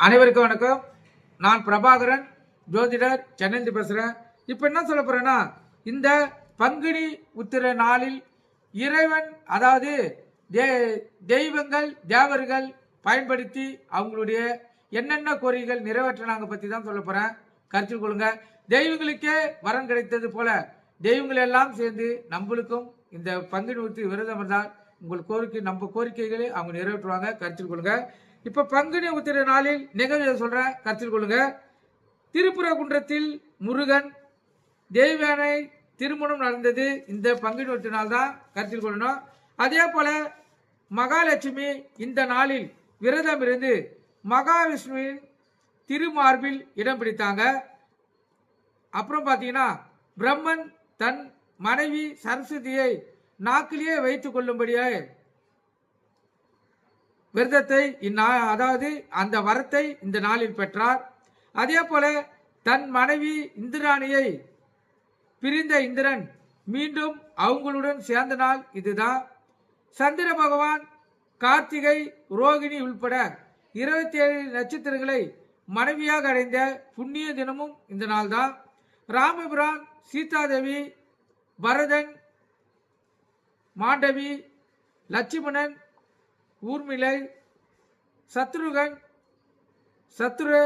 அனைவருக்கும் வணக்கம். நான் பிரபாகரன், ஜோதிடர், சென்னையிலிருந்து பேசுகிறேன். இப்போ என்ன சொல்ல போகிறேன்னா, இந்த பங்குனி உத்திர நாளில் இறைவன், அதாவது தெய்வங்கள், தேவர்கள் பயன்படுத்தி அவங்களுடைய என்னென்ன கோரிக்கைகள் நிறைவேற்றினாங்க பற்றி தான் சொல்ல போகிறேன். கருத்தில் கொள்ளுங்க. தெய்வங்களுக்கே வரம் கிடைத்தது போல தெய்வங்கள் எல்லாம் சேர்ந்து நம்மளுக்கும் இந்த பங்குனி உத்திர விரதம் இருந்தால் உங்கள் கோரிக்கை, நம்ம கோரிக்கைகளை அவங்க நிறைவேற்றுவாங்க. கருத்தில் கொள்ளுங்க. இப்ப பங்குனி உத்திர நாளில் நிகழ்வு சொல்றேன், கருத்தில் கொள்ளுங்க. திருப்புறகுன்றத்தில் முருகன் தேவயானை திருமணம் நடந்தது இந்த பங்குனி உத்திர நாள் தான், கருத்தில் கொள்ளணும். அதே போல மகாலட்சுமி இந்த நாளில் விரதம் இருந்து மகாவிஷ்ணுவின் திருமார்பில் இடம் பிடித்தாங்க. அப்புறம் பார்த்தீங்கன்னா பிரம்மன் தன் மனைவி சரஸ்வதியை நாக்கிலேயே வைத்துக் கொள்ளும்படியாக விரதத்தை அதாவது அந்த வரத்தை இந்த நாளில் பெற்றார். அதே போல தன் மனைவி இந்திராணியை பிரிந்த இந்திரன் மீண்டும் அவங்களுடன் சேர்ந்த நாள் இதுதான். சந்திர பகவான் கார்த்திகை, ரோகிணி உள்பட 27 நட்சத்திரங்களை மனைவியாக அடைந்த புண்ணிய தினமும் இந்த நாள் தான். ராமபிரான், சீதாதேவி, பரதன், மாண்டவி, லட்சுமணன், ஊர்மிளை, சத்ருகன், சத்ரு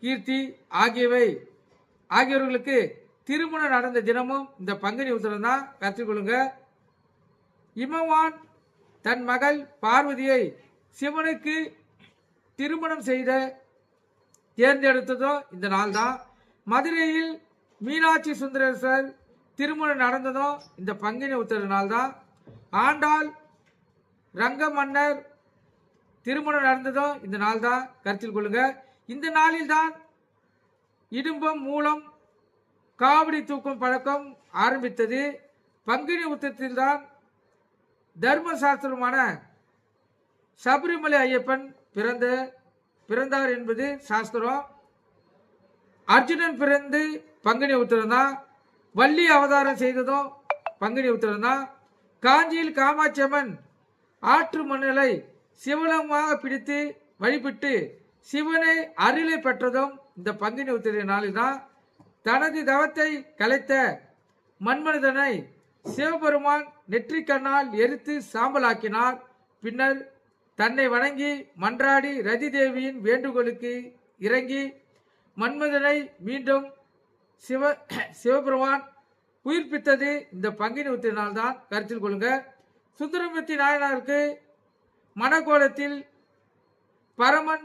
கீர்த்தி ஆகியவர்களுக்கு திருமணம் நடந்த தினமும் இந்த பங்குனி உத்திரம் தான், கற்றுக்கொள்ளுங்க. இமவான் தன் மகள் பார்வதியை சிவனுக்கு திருமணம் செய்த தேர்ந்தெடுத்ததும் இந்த நாள் தான். மதுரையில் மீனாட்சி சுந்தரேஸ்வர் திருமணம் நடந்ததும் இந்த பங்குனி உத்திர நாள் தான். ஆண்டாள் ரங்க மன்னர் திருமணம் நடந்ததும் இந்த நாள் தான், கருத்தில் கொள்ளுங்க. இந்த நாளில் தான் இடும்பம் மூலம் காவடி தூக்கும் பழக்கம் ஆரம்பித்தது. பங்குனி உத்திரத்தில் தான் தர்மசாஸ்திரமான சபரிமலை ஐயப்பன் பிறந்தார் என்பது சாஸ்திரம். அர்ஜுனன் பிறந்து பங்குனி உத்திரம் தான். வள்ளி அவதாரம் செய்ததும் பங்குனி உத்திரம் தான். காஞ்சியில் காமாட்சி அம்மன் ஆற்று மணலை சிவலமாக பிடித்து வழிபட்டு சிவனை அருளை பெற்றதும் இந்த பங்குனி உத்திர நாளில் தான். தனது தவத்தை கலைத்த மன்மதனை சிவபெருமான் நெற்றிக்கண்ணால் எரித்து சாம்பலாக்கினார். பின்னர் தன்னை வணங்கி மன்றாடி ரதி தேவியின் வேண்டுகோளுக்கு இறங்கி மன்மதனை மீண்டும் சிவபெருமான் உயிர்ப்பித்தது இந்த பங்குனி உத்திர நாள் தான், கருத்தில் கொள்ளுங்க. சுந்தரமூர்த்தி நாயனாருக்கு மணக்கோலத்தில் பரமன்